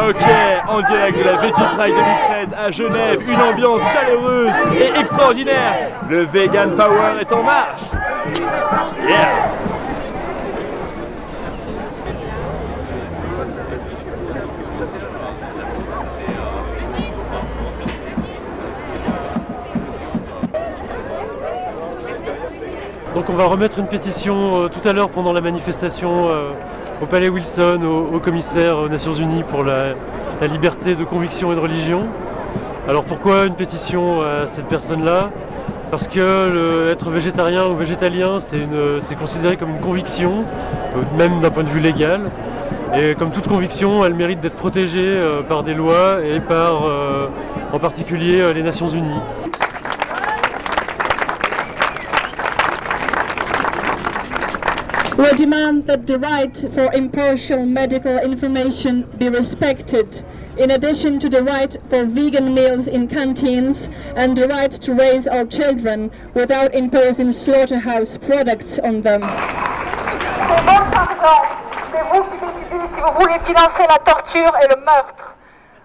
Ok, en direct de la Veggie Pride 2013 à Genève, une ambiance chaleureuse et extraordinaire. Le Vegan Power est en marche. Yeah. Donc on va remettre une pétition tout à l'heure pendant la manifestation au Palais Wilson, au commissaire aux Nations Unies pour la liberté de conviction et de religion. Alors pourquoi une pétition à cette personne-là? Parce que être végétarien ou végétalien, c'est considéré comme une conviction, même d'un point de vue légal. Et comme toute conviction, elle mérite d'être protégée par des lois et par en particulier les Nations Unies. We demand that the right for impartial medical information be respected, in addition to the right for vegan meals in canteens and the right to raise our children without imposing slaughterhouse products on them. C'est votre argent, c'est vous qui décidez si vous voulez financer la torture et le meurtre.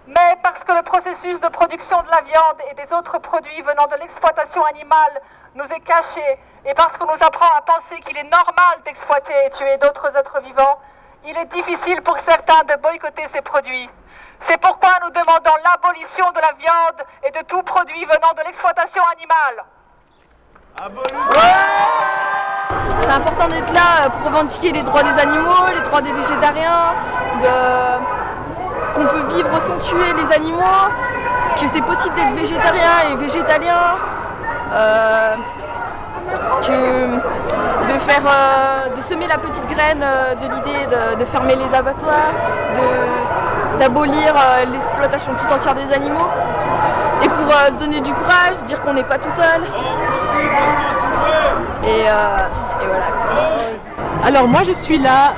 Mais parce que le processus de production de la viande et des autres produits venant de l'exploitation animale nous est caché, et parce qu'on nous apprend à penser qu'il est normal d'exploiter et tuer d'autres êtres vivants, il est difficile pour certains de boycotter ces produits. C'est pourquoi nous demandons l'abolition de la viande et de tout produit venant de l'exploitation animale. C'est important d'être là pour revendiquer les droits des animaux, les droits des végétariens, qu'on peut vivre sans tuer les animaux, que c'est possible d'être végétarien et végétalien, de semer la petite graine de l'idée de fermer les abattoirs, d'abolir l'exploitation tout entière des animaux, et pour se donner du courage, dire qu'on n'est pas tout seul. Et voilà. Alors moi je suis là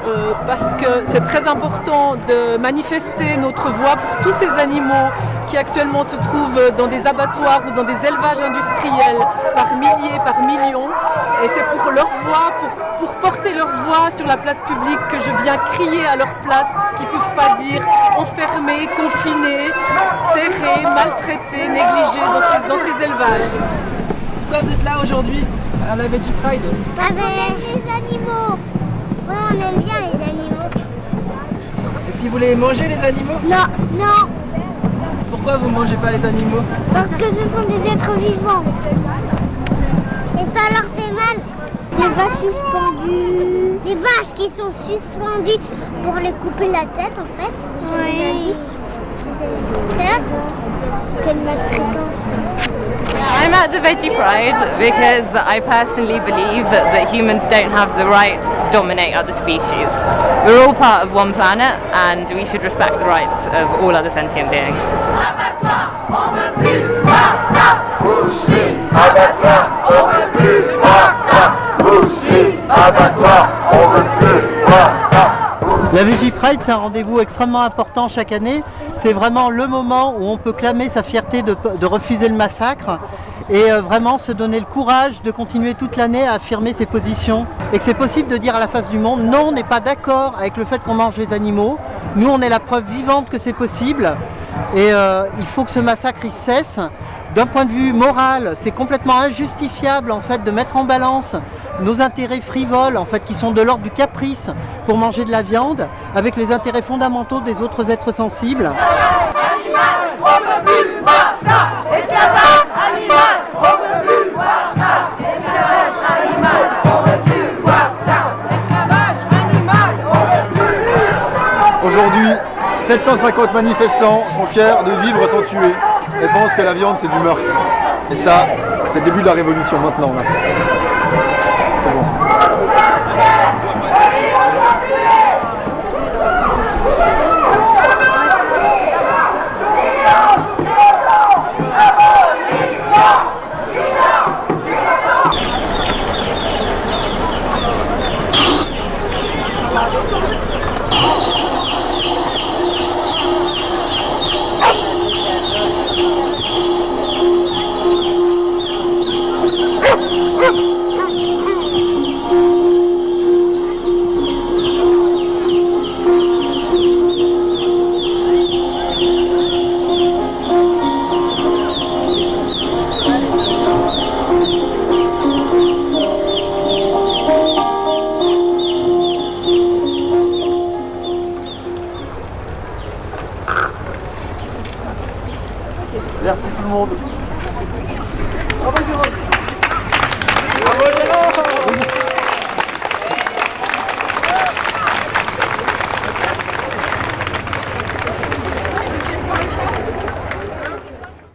parce que c'est très important de manifester notre voix pour tous ces animaux qui actuellement se trouvent dans des abattoirs ou dans des élevages industriels par milliers, par millions. Et c'est pour leur voix, pour porter leur voix sur la place publique que je viens crier à leur place ce qu'ils ne peuvent pas dire, enfermés, confinés, serrés, maltraités, négligés dans ces élevages. Pourquoi vous êtes là aujourd'hui à la Veggie Pride? Avec les animaux. Ouais, on aime bien les animaux. Et puis vous les mangez les animaux? Non, non. Pourquoi vous mangez pas les animaux? Parce que ce sont des êtres vivants. Et ça leur fait mal. Les vaches suspendues. Les vaches qui sont suspendues pour les couper la tête en fait. J'ai déjà dit. Quelle maltraitance. I'm at the Veggie Pride because I personally believe that humans don't have the right to dominate other species. We're all part of one planet and we should respect the rights of all other sentient beings. La Veggie Pride, c'est un rendez-vous extrêmement important chaque année. C'est vraiment le moment où on peut clamer sa fierté de refuser le massacre et vraiment se donner le courage de continuer toute l'année à affirmer ses positions. Et que c'est possible de dire à la face du monde, non, on n'est pas d'accord avec le fait qu'on mange les animaux. Nous, on est la preuve vivante que c'est possible. Et il faut que ce massacre il cesse. D'un point de vue moral, c'est complètement injustifiable en fait de mettre en balance nos intérêts frivoles en fait qui sont de l'ordre du caprice pour manger de la viande avec les intérêts fondamentaux des autres êtres sensibles. Animal, on peut plus voir ça. Esclavage animal, on peut plus voir ça. Esclavage animal, on peut plus voir ça. Esclavage animal, on peut plus. Aujourd'hui, 750 manifestants sont fiers de vivre sans tuer et pensent que la viande c'est du meurtre. Et ça, c'est le début de la révolution maintenant. Là. C'est bon. Woo! monde.